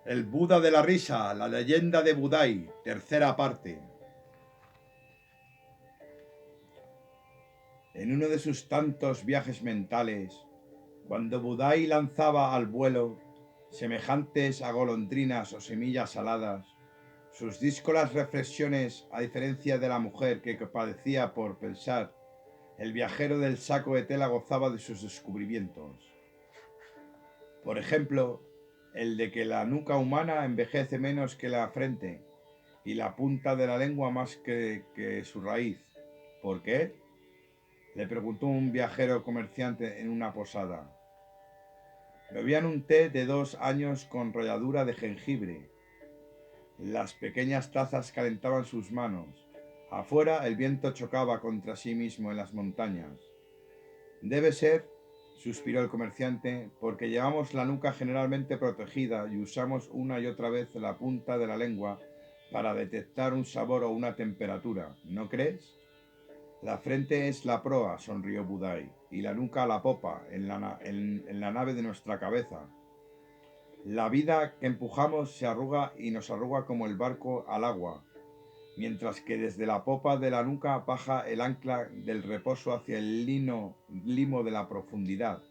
El Buda de la risa, la leyenda de Budai, tercera parte. En uno de sus tantos viajes mentales, cuando Budai lanzaba al vuelo, semejantes a golondrinas o semillas aladas, sus díscolas reflexiones, a diferencia de la mujer que padecía por pensar, el viajero del saco de tela gozaba de sus descubrimientos. Por ejemplo, el de que la nuca humana envejece menos que la frente y la punta de la lengua más que su raíz. ¿Por qué? Le preguntó un viajero comerciante en una posada. Bebían un té de 2 años con ralladura de jengibre. Las pequeñas tazas calentaban sus manos. Afuera el viento chocaba contra sí mismo en las montañas. Debe ser, suspiró el comerciante, porque llevamos la nuca generalmente protegida y usamos una y otra vez la punta de la lengua para detectar un sabor o una temperatura, ¿no crees? La frente es la proa, sonrió Budai, y la nuca la popa, en la nave de nuestra cabeza. La vida que empujamos se arruga y nos arruga como el barco al agua, mientras que desde la popa de la nuca baja el ancla del reposo hacia el limo de la profundidad.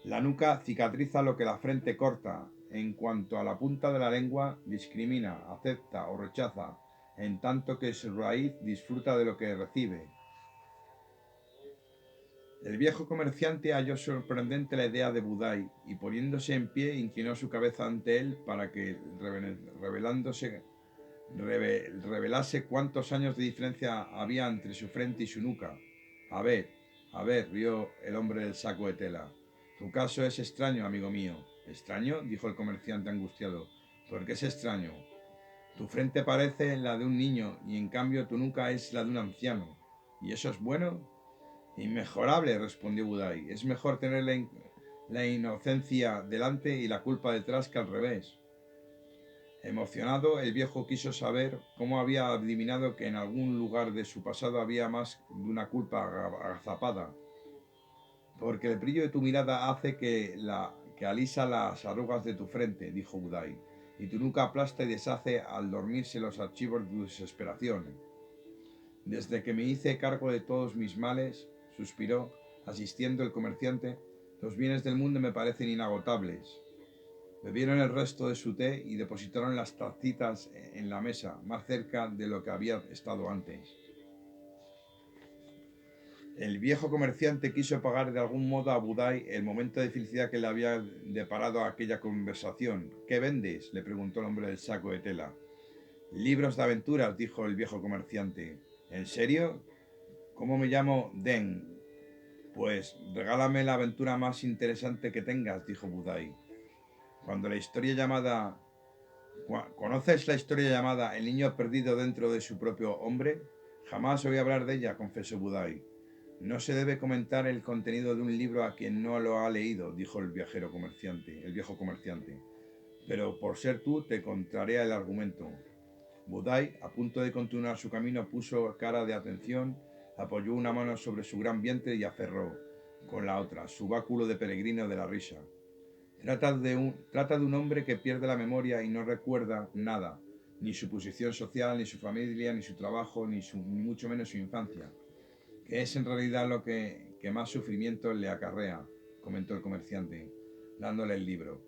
La nuca cicatriza lo que la frente corta, en cuanto a la punta de la lengua discrimina, acepta o rechaza, en tanto que su raíz disfruta de lo que recibe. El viejo comerciante halló sorprendente la idea de Budai y poniéndose en pie inclinó su cabeza ante él para que, revelase cuántos años de diferencia había entre su frente y su nuca. A ver, rió el hombre del saco de tela. Tu caso es extraño, amigo mío. ¿Extraño? Dijo el comerciante angustiado. ¿Por qué es extraño? Tu frente parece la de un niño y en cambio tu nuca es la de un anciano. ¿Y eso es bueno? Inmejorable, respondió Budai. Es mejor tener la inocencia delante y la culpa detrás que al revés. Emocionado, el viejo quiso saber cómo había adivinado que en algún lugar de su pasado había más de una culpa agazapada. Porque el brillo de tu mirada hace que alisa las arrugas de tu frente, dijo Budai, y tu nuca aplasta y deshace al dormirse los archivos de tu desesperación. Desde que me hice cargo de todos mis males, suspiró, asistiendo el comerciante, los bienes del mundo me parecen inagotables. Bebieron el resto de su té y depositaron las tacitas en la mesa, más cerca de lo que había estado antes. El viejo comerciante quiso pagar de algún modo a Budai el momento de felicidad que le había deparado aquella conversación. ¿Qué vendes?, le preguntó el hombre del saco de tela. Libros de aventuras, dijo el viejo comerciante. ¿En serio? ¿Cómo me llamo? Den. Pues regálame la aventura más interesante que tengas, dijo Budai. Cuando la historia llamada... ¿Conoces la historia llamada El niño perdido dentro de su propio hombre? Jamás oí hablar de ella, confesó Budai. No se debe comentar el contenido de un libro a quien no lo ha leído, dijo el viejo comerciante. Pero por ser tú te contaré el argumento. Budai, a punto de continuar su camino, puso cara de atención, apoyó una mano sobre su gran vientre y aferró, con la otra, su báculo de peregrino de la risa. Trata de un hombre que pierde la memoria y no recuerda nada, ni su posición social, ni su familia, ni su trabajo, ni mucho menos su infancia, que es en realidad lo que más sufrimiento le acarrea, comentó el comerciante, dándole el libro,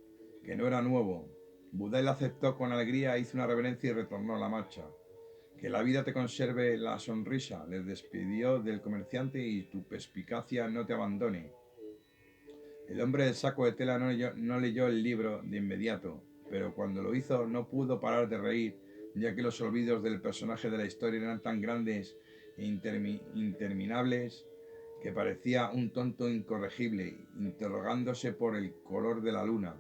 que no era nuevo. Budel aceptó con alegría, hizo una reverencia y retornó a la marcha. Que la vida te conserve la sonrisa, le despidió del comerciante, y tu perspicacia no te abandone. El hombre del saco de tela no leyó el libro de inmediato, pero cuando lo hizo no pudo parar de reír, ya que los olvidos del personaje de la historia eran tan grandes e interminables que parecía un tonto incorregible, interrogándose por el color de la luna.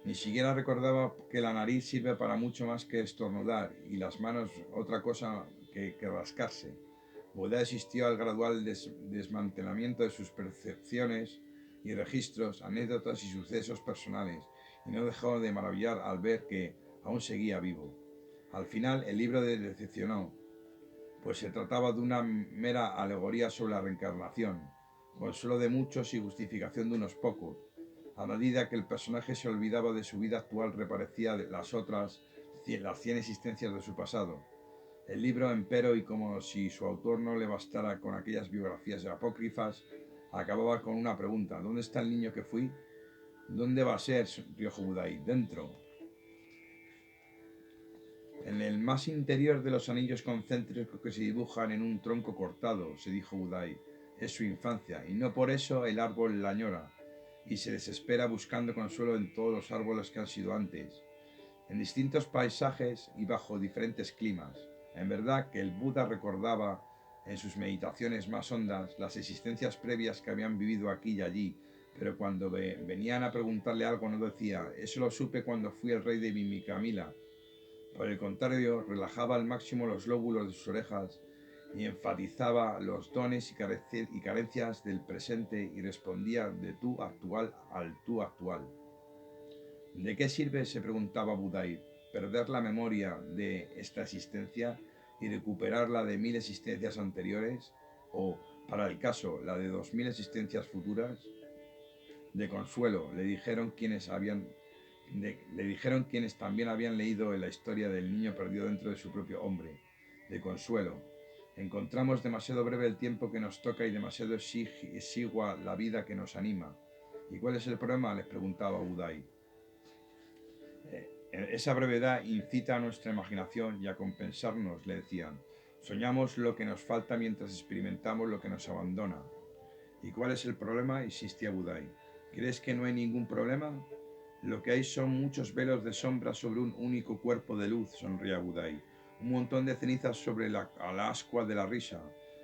Ni siquiera recordaba que la nariz sirve para mucho más que estornudar y las manos otra cosa que rascarse. Baudelaire asistió al gradual desmantelamiento de sus percepciones y registros, anécdotas y sucesos personales, y no dejó de maravillar al ver que aún seguía vivo. Al final el libro le decepcionó, pues se trataba de una mera alegoría sobre la reencarnación, consuelo de muchos y justificación de unos pocos. A medida que el personaje se olvidaba de su vida actual, reaparecía de las 100 existencias de su pasado. El libro, empero, y como si su autor no le bastara con aquellas biografías apócrifas, acababa con una pregunta: ¿dónde está el niño que fui? ¿Dónde va a ser? Dijo Budai. Dentro. En el más interior de los anillos concéntricos que se dibujan en un tronco cortado, se dijo Budai, es su infancia, y no por eso el árbol la añora, y se desespera buscando consuelo en todos los árboles que han sido antes, en distintos paisajes y bajo diferentes climas. En verdad que el Buda recordaba en sus meditaciones más hondas las existencias previas que habían vivido aquí y allí, pero cuando venían a preguntarle algo no decía: eso lo supe cuando fui el rey de Mimicamila. Por el contrario, relajaba al máximo los lóbulos de sus orejas y enfatizaba los dones y carencias del presente, y respondía de tú actual al tú actual. ¿De qué sirve, se preguntaba Budai, perder la memoria de esta existencia y recuperarla de 1000 existencias anteriores? ¿O, para el caso, la de 2000 existencias futuras? De consuelo, le dijeron quienes también habían leído la historia del niño perdido dentro de su propio hombre. De consuelo, encontramos demasiado breve el tiempo que nos toca y demasiado exigua la vida que nos anima. ¿Y cuál es el problema?, les preguntaba Budai. Esa brevedad incita a nuestra imaginación y a compensarnos, le decían. Soñamos lo que nos falta mientras experimentamos lo que nos abandona. ¿Y cuál es el problema?, insistía Budai. ¿Crees que no hay ningún problema? Lo que hay son muchos velos de sombra sobre un único cuerpo de luz, sonría Budai. Un montón de cenizas sobre la ascua de la risa.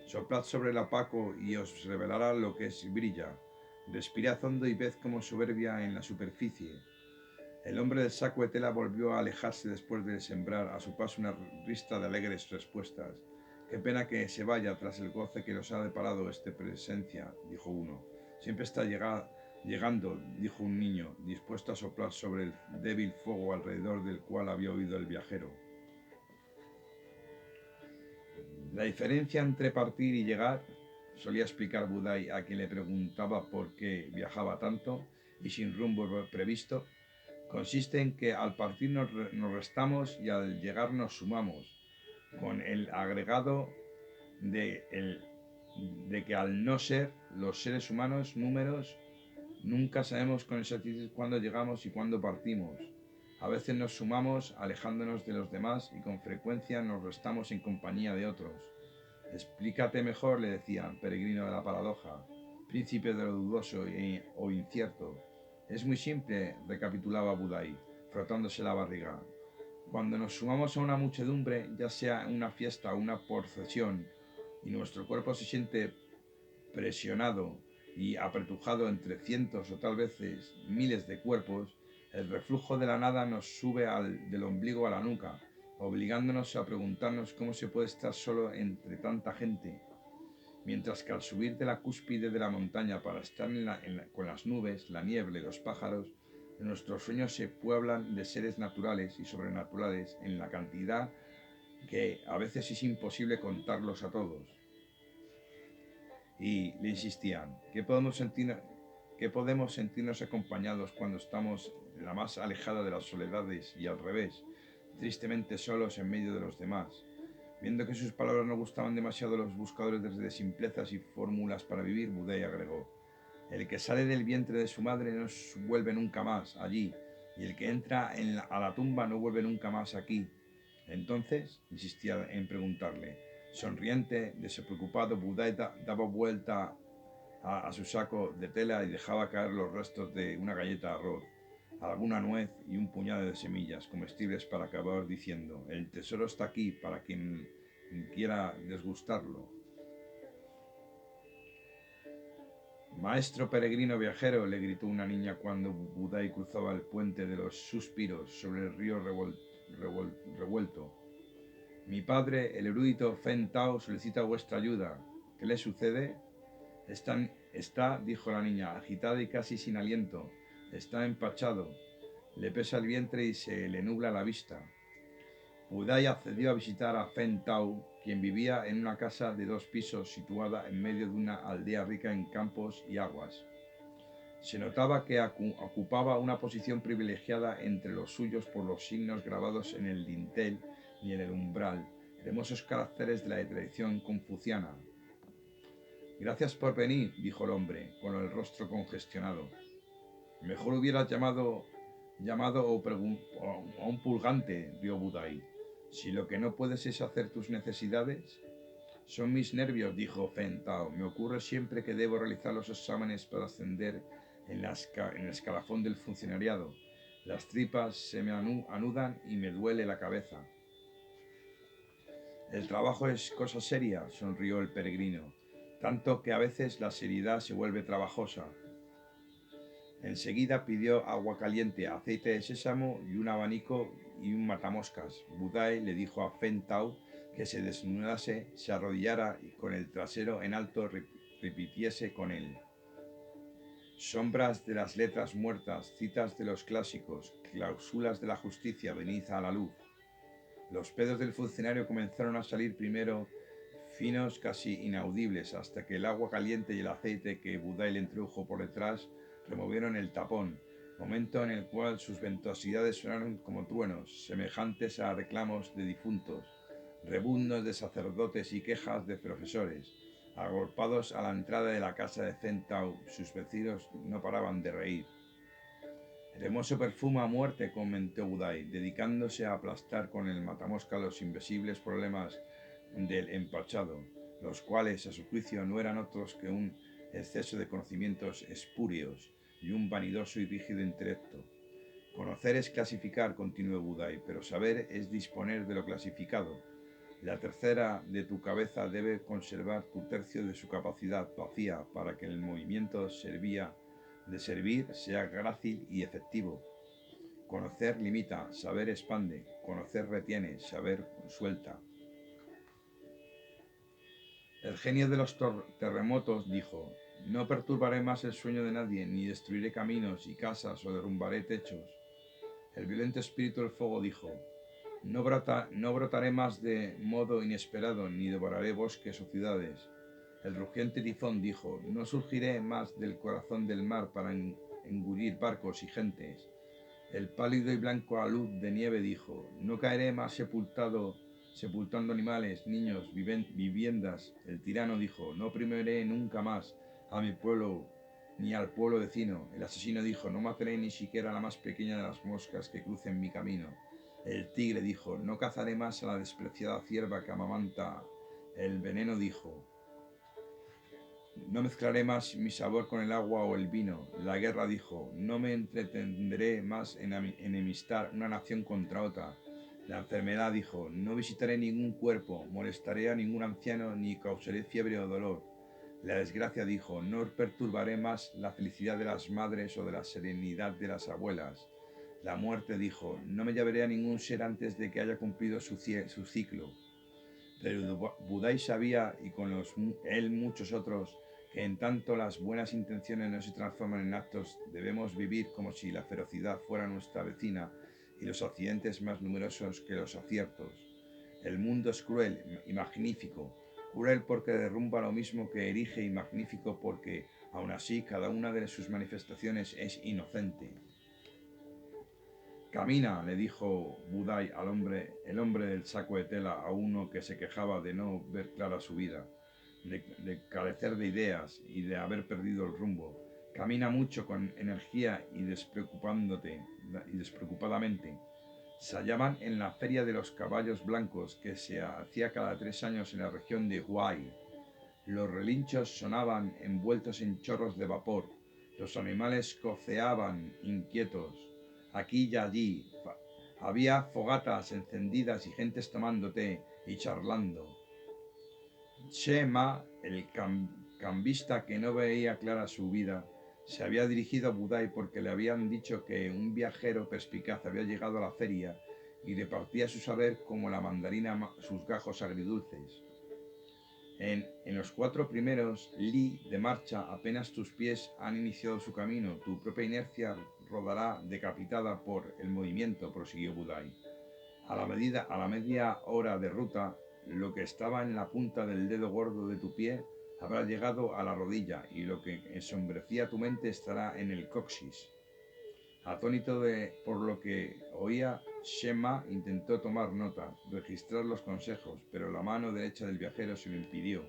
Soplad sobre el opaco y os revelará lo que brilla. Respirad hondo y ved como soberbia en la superficie. El hombre del saco de tela volvió a alejarse después de sembrar a su paso una ristra de alegres respuestas. Qué pena que se vaya tras el goce que nos ha deparado esta presencia, dijo uno. Siempre está llegando, dijo un niño, dispuesto a soplar sobre el débil fuego alrededor del cual había oído el viajero. La diferencia entre partir y llegar, solía explicar Budai a quien le preguntaba por qué viajaba tanto y sin rumbo previsto, consiste en que al partir nos restamos y al llegar nos sumamos, con el agregado de que al no ser los seres humanos números, nunca sabemos con exactitud cuándo llegamos y cuándo partimos. A veces nos sumamos alejándonos de los demás y con frecuencia nos restamos en compañía de otros. Explícate mejor, le decían, peregrino de la paradoja, príncipe de lo dudoso o incierto. Es muy simple, recapitulaba Budai, frotándose la barriga. Cuando nos sumamos a una muchedumbre, ya sea una fiesta o una procesión, y nuestro cuerpo se siente presionado y apretujado entre cientos o tal vez miles de cuerpos, el reflujo de la nada nos sube del ombligo a la nuca, obligándonos a preguntarnos cómo se puede estar solo entre tanta gente, mientras que al subir de la cúspide de la montaña para estar con las nubes, la niebla y los pájaros, nuestros sueños se pueblan de seres naturales y sobrenaturales en la cantidad que a veces es imposible contarlos a todos. Y le insistían, que podemos sentirnos acompañados cuando estamos en la más alejada de las soledades y al revés, tristemente solos en medio de los demás. Viendo que sus palabras no gustaban demasiado a los buscadores de simplezas y fórmulas para vivir, Budai agregó: el que sale del vientre de su madre no vuelve nunca más allí, y el que entra a la tumba no vuelve nunca más aquí. Entonces, insistía en preguntarle. Sonriente, despreocupado, Budai daba vuelta a su saco de tela y dejaba caer los restos de una galleta de arroz, alguna nuez y un puñado de semillas comestibles para acabar diciendo: el tesoro está aquí para quien quiera desgustarlo. Maestro peregrino viajero, le gritó una niña cuando Budai cruzaba el puente de los suspiros sobre el río revuelto. Mi padre, el erudito Fen Tao, solicita vuestra ayuda. ¿Qué le sucede? Está, dijo la niña, agitada y casi sin aliento. Está empachado. Le pesa el vientre y se le nubla la vista. Budai accedió a visitar a Fen Tao, quien vivía en una casa de 2 pisos situada en medio de una aldea rica en campos y aguas. Se notaba que ocupaba una posición privilegiada entre los suyos por los signos grabados en el dintel y en el umbral, hermosos caracteres de la tradición confuciana. Gracias por venir, dijo el hombre, con el rostro congestionado. Mejor hubieras llamado a un pulgante, rió Budai. Si lo que no puedes es hacer tus necesidades. Son mis nervios, dijo Fen Tao. Me ocurre siempre que debo realizar los exámenes para ascender en el escalafón del funcionariado. Las tripas se me anudan y me duele la cabeza. El trabajo es cosa seria, sonrió el peregrino, tanto que a veces la seriedad se vuelve trabajosa. Enseguida pidió agua caliente, aceite de sésamo y un abanico y un matamoscas. Budai le dijo a Fen Tao que se desnudase, se arrodillara y con el trasero en alto repitiese con él. Sombras de las letras muertas, citas de los clásicos, cláusulas de la justicia, venid a la luz. Los pedos del funcionario comenzaron a salir primero finos, casi inaudibles, hasta que el agua caliente y el aceite que Budai le introdujo por detrás removieron el tapón, momento en el cual sus ventosidades sonaron como truenos, semejantes a reclamos de difuntos, rebuznos de sacerdotes y quejas de profesores. Agolpados a la entrada de la casa de Fen Tao, sus vecinos no paraban de reír. El hermoso perfuma a muerte, comentó Budai, dedicándose a aplastar con el matamosca los invisibles problemas del empachado, los cuales, a su juicio, no eran otros que un exceso de conocimientos espurios y un vanidoso y rígido intelecto. Conocer es clasificar, continuó Budai, pero saber es disponer de lo clasificado. La tercera de tu cabeza debe conservar tu tercio de su capacidad vacía para que el movimiento de servir sea grácil y efectivo. Conocer limita, saber expande, conocer retiene, saber suelta. El genio de los terremotos dijo: no perturbaré más el sueño de nadie, ni destruiré caminos y casas o derrumbaré techos. El violento espíritu del fuego dijo: no brotaré más de modo inesperado, ni devoraré bosques o ciudades. El rugiente tifón dijo: no surgiré más del corazón del mar para engullir barcos y gentes. El pálido y blanco alud de nieve dijo: no caeré más sepultando animales, niños, viviendas. El tirano dijo: no oprimiré nunca más a mi pueblo ni al pueblo vecino. El asesino dijo: no mataré ni siquiera a la más pequeña de las moscas que crucen mi camino. El tigre dijo: no cazaré más a la despreciada cierva que amamanta. El veneno dijo: no mezclaré más mi sabor con el agua o el vino. La guerra dijo: no me entretendré más en enemistar una nación contra otra. La enfermedad dijo: no visitaré ningún cuerpo, molestaré a ningún anciano, ni causaré fiebre o dolor. La desgracia dijo: no perturbaré más la felicidad de las madres o de la serenidad de las abuelas. La muerte dijo: no me llevaré a ningún ser antes de que haya cumplido su ciclo. Pero Budai sabía, y con él muchos otros, que en tanto las buenas intenciones no se transforman en actos, debemos vivir como si la ferocidad fuera nuestra vecina y los accidentes más numerosos que los aciertos. El mundo es cruel y magnífico, cruel porque derrumba lo mismo que erige, y magnífico porque, aun así, cada una de sus manifestaciones es inocente. Camina, le dijo Budai el hombre del saco de tela, a uno que se quejaba de no ver clara su vida, de carecer de ideas y de haber perdido el rumbo. Camina mucho con energía y despreocupadamente. Se hallaban en la feria de los caballos blancos que se hacía cada 3 años en la región de Huai. Los relinchos sonaban envueltos en chorros de vapor. Los animales coceaban inquietos. Aquí y allí había fogatas encendidas y gentes tomando té y charlando. Che Ma, el cambista que no veía clara su vida, se había dirigido a Budai porque le habían dicho que un viajero perspicaz había llegado a la feria y repartía su saber como la mandarina sus gajos agridulces. En los 4 primeros li de marcha, apenas tus pies han iniciado su camino, tu propia inercia rodará decapitada por el movimiento, prosiguió Budai. A la media hora de ruta, lo que estaba en la punta del dedo gordo de tu pie habrá llegado a la rodilla y lo que ensombrecía tu mente estará en el coxis. Atónito por lo que oía, Shema intentó tomar notas, registrar los consejos, pero la mano derecha del viajero se lo impidió.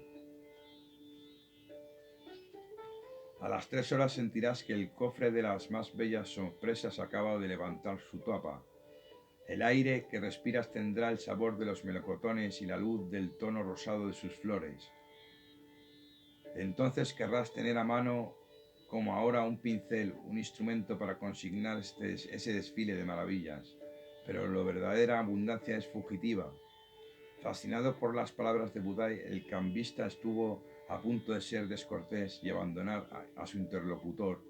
A las 3 horas sentirás que el cofre de las más bellas sorpresas acaba de levantar su tapa. El aire que respiras tendrá el sabor de los melocotones y la luz del tono rosado de sus flores. Entonces querrás tener a mano, como ahora, un pincel, un instrumento para consignar ese desfile de maravillas. Pero la verdadera abundancia es fugitiva. Fascinado por las palabras de Budai, el cambista estuvo a punto de ser descortés y abandonar a su interlocutor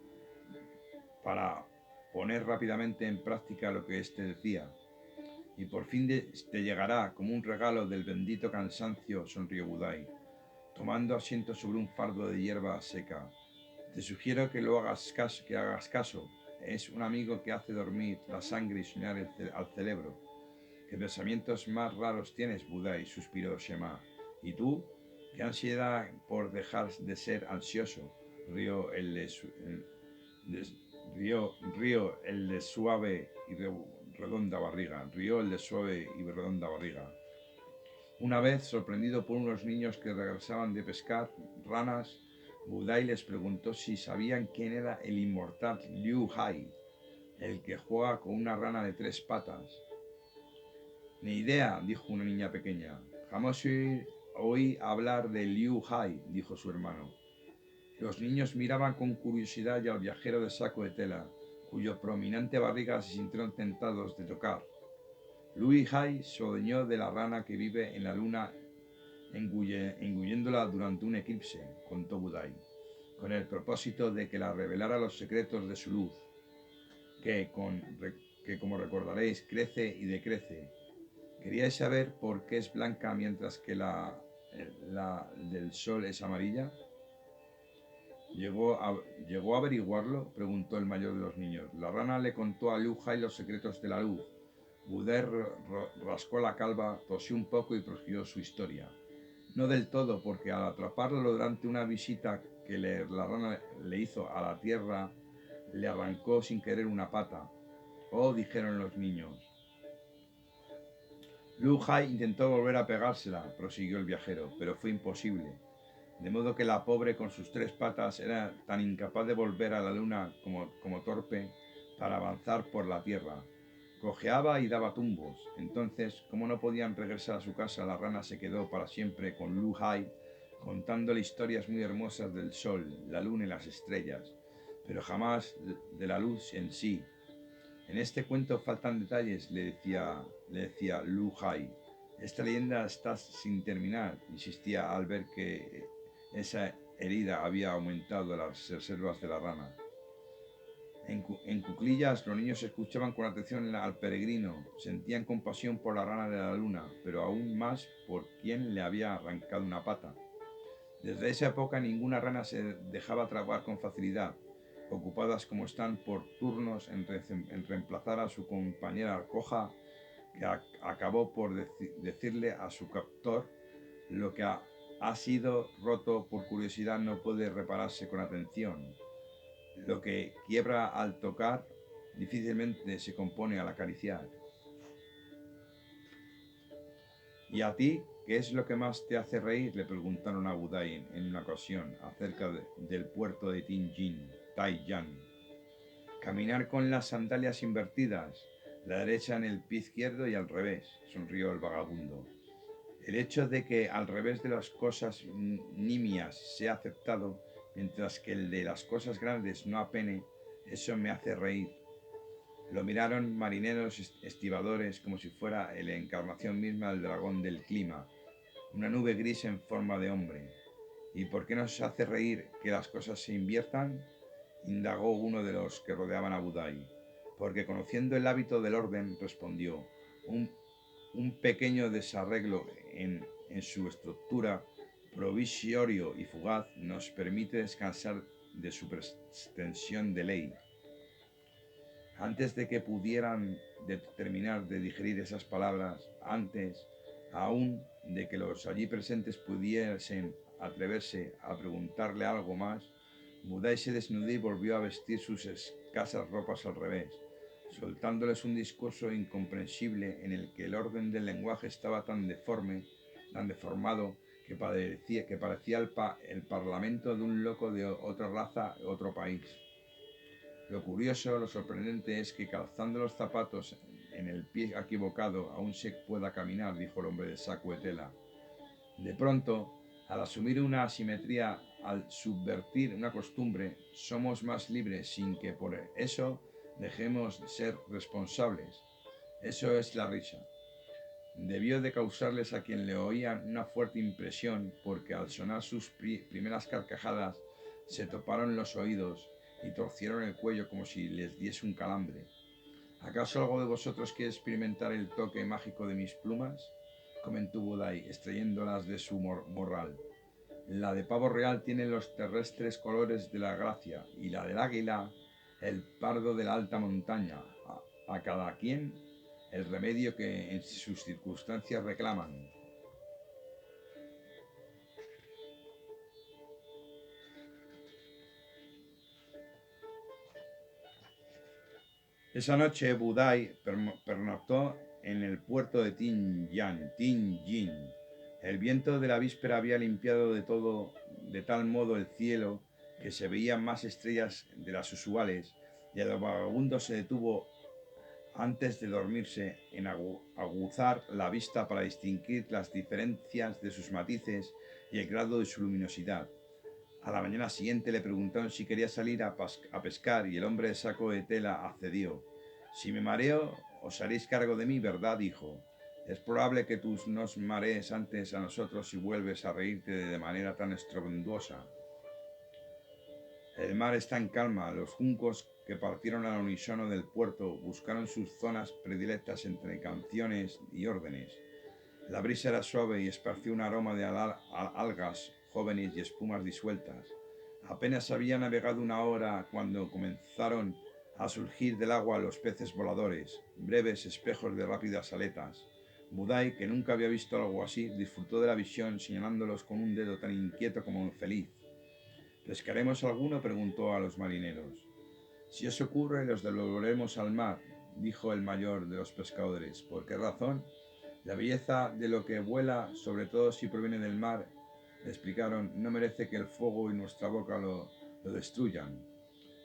para poner rápidamente en práctica lo que éste decía. Y por fin te llegará como un regalo del bendito cansancio, sonrió Budai, tomando asiento sobre un fardo de hierba seca. Te sugiero que hagas caso. Es un amigo que hace dormir la sangre y soñar al cerebro. ¿Qué pensamientos más raros tienes, Budai?, suspiró Shema. ¿Y tú? ¿Qué ansiedad por dejar de ser ansioso? Rió el de suave y redonda barriga. Rió el de suave y redonda barriga. Una vez, sorprendido por unos niños que regresaban de pescar ranas, Budai les preguntó si sabían quién era el inmortal Liu Hai, el que juega con una rana de 3 patas. Ni idea, dijo una niña pequeña. Jamás oí hablar de Liu Hai, dijo su hermano. Los niños miraban con curiosidad al viajero de saco de tela, cuyo prominente barriga se sintieron tentados de tocar. Liu Hai se adueñó de la rana que vive en la luna, engulléndola durante un eclipse, contó Budai, con el propósito de que la revelara los secretos de su luz, que como recordaréis, crece y decrece. ¿Queríais saber por qué es blanca mientras que la del sol es amarilla? ¿Llegó a averiguarlo?, preguntó el mayor de los niños. La rana le contó a Liu Hai los secretos de la luz. Budai rascó la calva, tosió un poco y prosiguió su historia. No del todo, porque al atraparlo durante una visita que la rana le hizo a la tierra, le arrancó sin querer una pata. Oh, dijeron los niños. Liu Hai intentó volver a pegársela, prosiguió el viajero, pero fue imposible. De modo que la pobre con sus 3 patas era tan incapaz de volver a la luna como torpe para avanzar por la tierra. Cojeaba y daba tumbos. Entonces, como no podían regresar a su casa, la rana se quedó para siempre con Liu Hai, contándole historias muy hermosas del sol, la luna y las estrellas, pero jamás de la luz en sí. En este cuento faltan detalles, le decía Liu Hai. Esta leyenda está sin terminar, insistía al ver que esa herida había aumentado las reservas de la rana. En cuclillas los niños escuchaban con atención al peregrino, sentían compasión por la rana de la luna, pero aún más por quien le había arrancado una pata. Desde esa época ninguna rana se dejaba atrapar con facilidad, ocupadas como están por turnos en reemplazar a su compañera coja, que acabó por decirle a su captor: lo que ha sido roto por curiosidad no puede repararse con atención. Lo que quiebra al tocar difícilmente se compone al acariciar. ¿Y a ti qué es lo que más te hace reír?, le preguntaron a Budai en una ocasión acerca del puerto de Taiyan. Caminar con las sandalias invertidas, la derecha en el pie izquierdo y al revés, sonrió el vagabundo. El hecho de que al revés de las cosas nimias sea aceptado, mientras que el de las cosas grandes no apene, eso me hace reír. Lo miraron marineros estibadores como si fuera la encarnación misma del dragón del clima, una nube gris en forma de hombre. ¿Y por qué nos hace reír que las cosas se inviertan?, indagó uno de los que rodeaban a Budai. Porque conociendo el hábito del orden, respondió, un pequeño desarreglo en su estructura provisorio y fugaz nos permite descansar de su pretensión de ley. Antes de que pudieran terminar de digerir esas palabras, antes aún de que los allí presentes pudiesen atreverse a preguntarle algo más, Budai se desnudó y volvió a vestir sus escasas ropas al revés, soltándoles un discurso incomprensible en el que el orden del lenguaje estaba tan deformado, que parecía el parlamento de un loco de otra raza, otro país. Lo curioso, lo sorprendente es que calzando los zapatos en el pie equivocado aún se pueda caminar, dijo el hombre del saco de tela. De pronto, al asumir una asimetría, al subvertir una costumbre, somos más libres sin que por eso dejemos de ser responsables. Eso es la risa. Debió de causarles a quien le oían una fuerte impresión, porque al sonar sus primeras carcajadas se toparon los oídos y torcieron el cuello como si les diese un calambre. ¿Acaso algo de vosotros quiere experimentar el toque mágico de mis plumas?, comentó Budai, extrayéndolas de su morral. La de pavo real tiene los terrestres colores de la gracia y la del águila el pardo de la alta montaña. A cada quien el remedio que en sus circunstancias reclaman. Esa noche Budai pernoctó en el puerto de Tianjin. El viento de la víspera había limpiado de tal modo el cielo que se veían más estrellas de las usuales, y el vagabundo se detuvo antes de dormirse en aguzar la vista para distinguir las diferencias de sus matices y el grado de su luminosidad. A la mañana siguiente le preguntaron si quería salir a pescar y el hombre de saco de tela accedió. Si me mareo, os haréis cargo de mí, ¿verdad, hijo? Es probable que tú nos marees antes a nosotros si vuelves a reírte de manera tan estruendosa. El mar está en calma. Los juncos que partieron al unísono del puerto buscaron sus zonas predilectas entre canciones y órdenes. La brisa era suave y esparció un aroma de algas jóvenes y espumas disueltas. Apenas había navegado una hora cuando comenzaron a surgir del agua los peces voladores, breves espejos de rápidas aletas. Budai, que nunca había visto algo así, disfrutó de la visión señalándolos con un dedo tan inquieto como feliz. ¿Pescaremos alguno?, preguntó a los marineros. Si os ocurre, los devolveremos al mar, dijo el mayor de los pescadores. ¿Por qué razón? La belleza de lo que vuela, sobre todo si proviene del mar, le explicaron, no merece que el fuego y nuestra boca lo destruyan.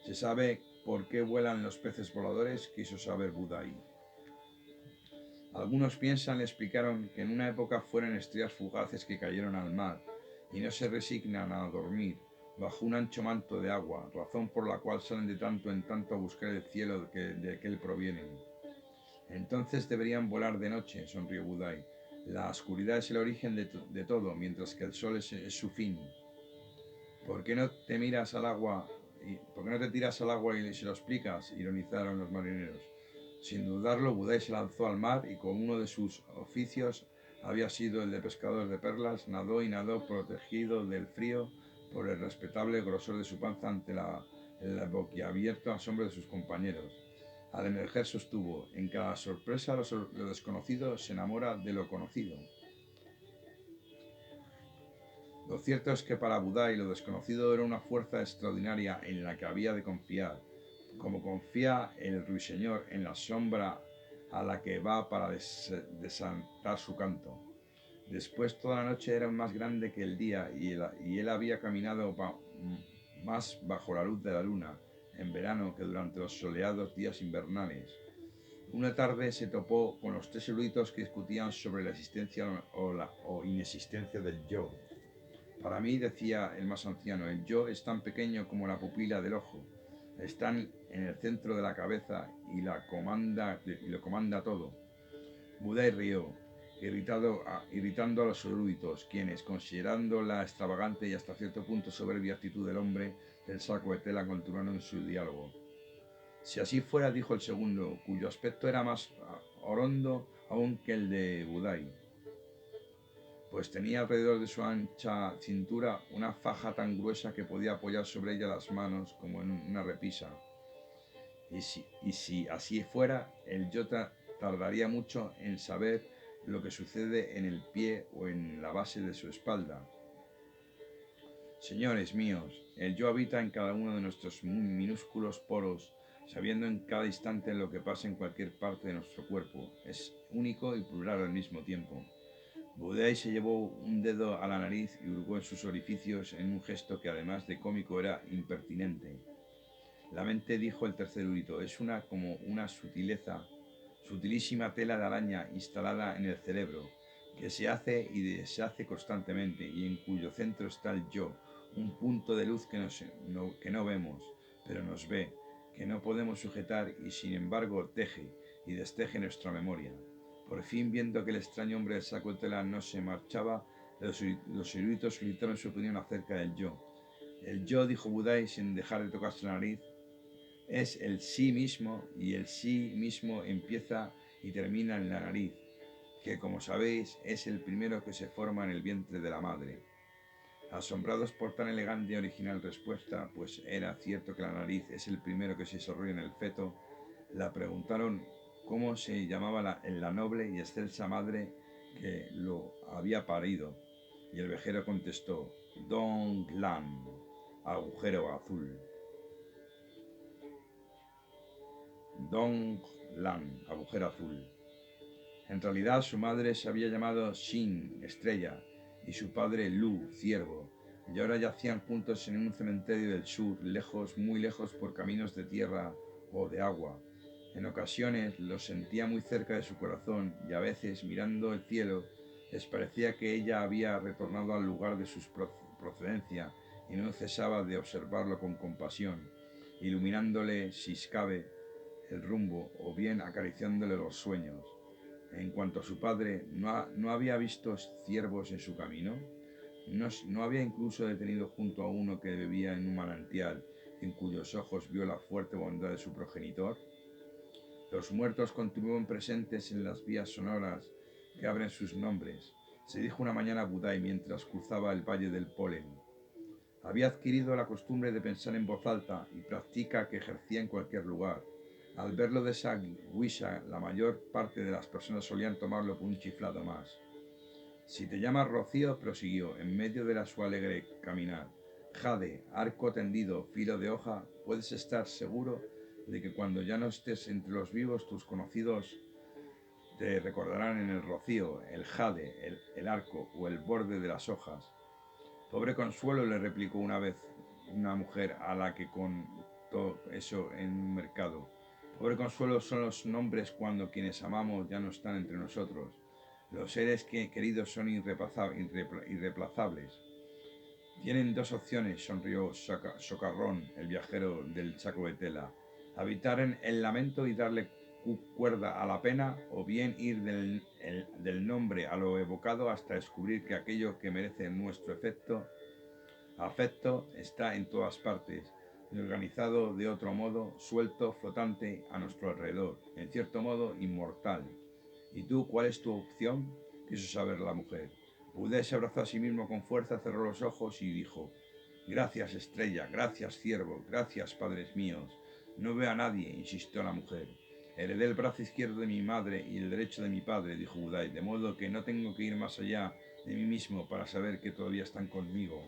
¿Se sabe por qué vuelan los peces voladores?, quiso saber Budai. Algunos piensan, le explicaron, que en una época fueron estrellas fugaces que cayeron al mar y no se resignan a dormir bajo un ancho manto de agua, razón por la cual salen de tanto en tanto a buscar el cielo de que él provienen. Entonces deberían volar de noche, sonrió Budai. La oscuridad es el origen de todo, mientras que el sol es su fin. ¿Por qué no te tiras al agua y se lo explicas?, ironizaron los marineros. Sin dudarlo, Budai se lanzó al mar y, como uno de sus oficios había sido el de pescador de perlas, nadó y nadó, protegido del frío por el respetable grosor de su panza ante el boquiabierto asombro de sus compañeros. Al emerger sostuvo, en cada sorpresa lo desconocido se enamora de lo conocido. Lo cierto es que para Budai lo desconocido era una fuerza extraordinaria en la que había de confiar, como confía el ruiseñor en la sombra a la que va para desatar su canto. Después toda la noche era más grande que el día y él había caminado más bajo la luz de la luna en verano que durante los soleados días invernales. Una tarde se topó con los tres eruditos que discutían sobre la existencia o inexistencia del yo. Para mí, decía el más anciano, el yo es tan pequeño como la pupila del ojo. Están en el centro de la cabeza y lo comanda todo. Budai rió, irritando a los eruditos, quienes, considerando la extravagante y hasta cierto punto soberbia actitud del hombre del saco de tela, continuaron en su diálogo. Si así fuera, dijo el segundo, cuyo aspecto era más orondo aún que el de Budai, pues tenía alrededor de su ancha cintura una faja tan gruesa que podía apoyar sobre ella las manos como en una repisa. Y si así fuera, el yo tardaría mucho en saber lo que sucede en el pie o en la base de su espalda. Señores míos, el yo habita en cada uno de nuestros minúsculos poros, sabiendo en cada instante lo que pasa en cualquier parte de nuestro cuerpo. Es único y plural al mismo tiempo. Budai se llevó un dedo a la nariz y hurgó en sus orificios en un gesto que además de cómico era impertinente. La mente, dijo el tercer erudito, es como una sutilísima tela de araña instalada en el cerebro, que se hace y deshace constantemente y en cuyo centro está el yo, un punto de luz que no vemos, pero nos ve, que no podemos sujetar y sin embargo teje y desteje nuestra memoria. Por fin, viendo que el extraño hombre del saco de tela no se marchaba, los eruditos solicitaron su opinión acerca del yo. El yo, dijo Budai sin dejar de tocarse la nariz, es el sí mismo y el sí mismo empieza y termina en la nariz, que como sabéis es el primero que se forma en el vientre de la madre. Asombrados por tan elegante y original respuesta, pues era cierto que la nariz es el primero que se desarrolla en el feto, la preguntaron cómo se llamaba la noble y excelsa madre que lo había parido, y el vejero contestó, Dong Lan, agujero azul. Dong Lan, agujero azul. En realidad su madre se había llamado Xin, estrella, y su padre Lu, ciervo, y ahora yacían juntos en un cementerio del sur, lejos, muy lejos por caminos de tierra o de agua. En ocasiones los sentía muy cerca de su corazón y a veces, mirando el cielo, les parecía que ella había retornado al lugar de su procedencia y no cesaba de observarlo con compasión, iluminándole, si cabe, el rumbo o bien acariciándole los sueños. En cuanto a su padre, ¿no había visto ciervos en su camino? ¿No había incluso detenido junto a uno que bebía en un manantial, en cuyos ojos vio la fuerte bondad de su progenitor? Los muertos continúan presentes en las vías sonoras que abren sus nombres, se dijo una mañana Budai mientras cruzaba el valle del Polen. Había adquirido la costumbre de pensar en voz alta y práctica que ejercía en cualquier lugar. Al verlo de esa guisa, la mayor parte de las personas solían tomarlo por un chiflado más. Si te llamas Rocío, prosiguió, en medio de su alegre caminar, jade, arco tendido, filo de hoja, puedes estar seguro de que cuando ya no estés entre los vivos, tus conocidos te recordarán en el rocío, el jade, el arco o el borde de las hojas. Pobre Consuelo, le replicó una vez una mujer a la que contó eso en un mercado. Pobre Consuelo son los nombres cuando quienes amamos ya no están entre nosotros. Los seres queridos son irreplazables. Tienen dos opciones, sonrió Socarrón, el viajero del saco de tela. Habitar en el lamento y darle cuerda a la pena, o bien ir del nombre a lo evocado hasta descubrir que aquello que merece nuestro afecto está en todas partes, organizado de otro modo, suelto, flotante a nuestro alrededor, en cierto modo inmortal. ¿Y tú cuál es tu opción?, quiso saber la mujer. Budai se abrazó a sí mismo con fuerza, cerró los ojos y dijo, gracias estrella, gracias ciervo, gracias padres míos. No veo a nadie, insistió la mujer. Heredé el brazo izquierdo de mi madre y el derecho de mi padre, dijo Budai, de modo que no tengo que ir más allá de mí mismo para saber que todavía están conmigo.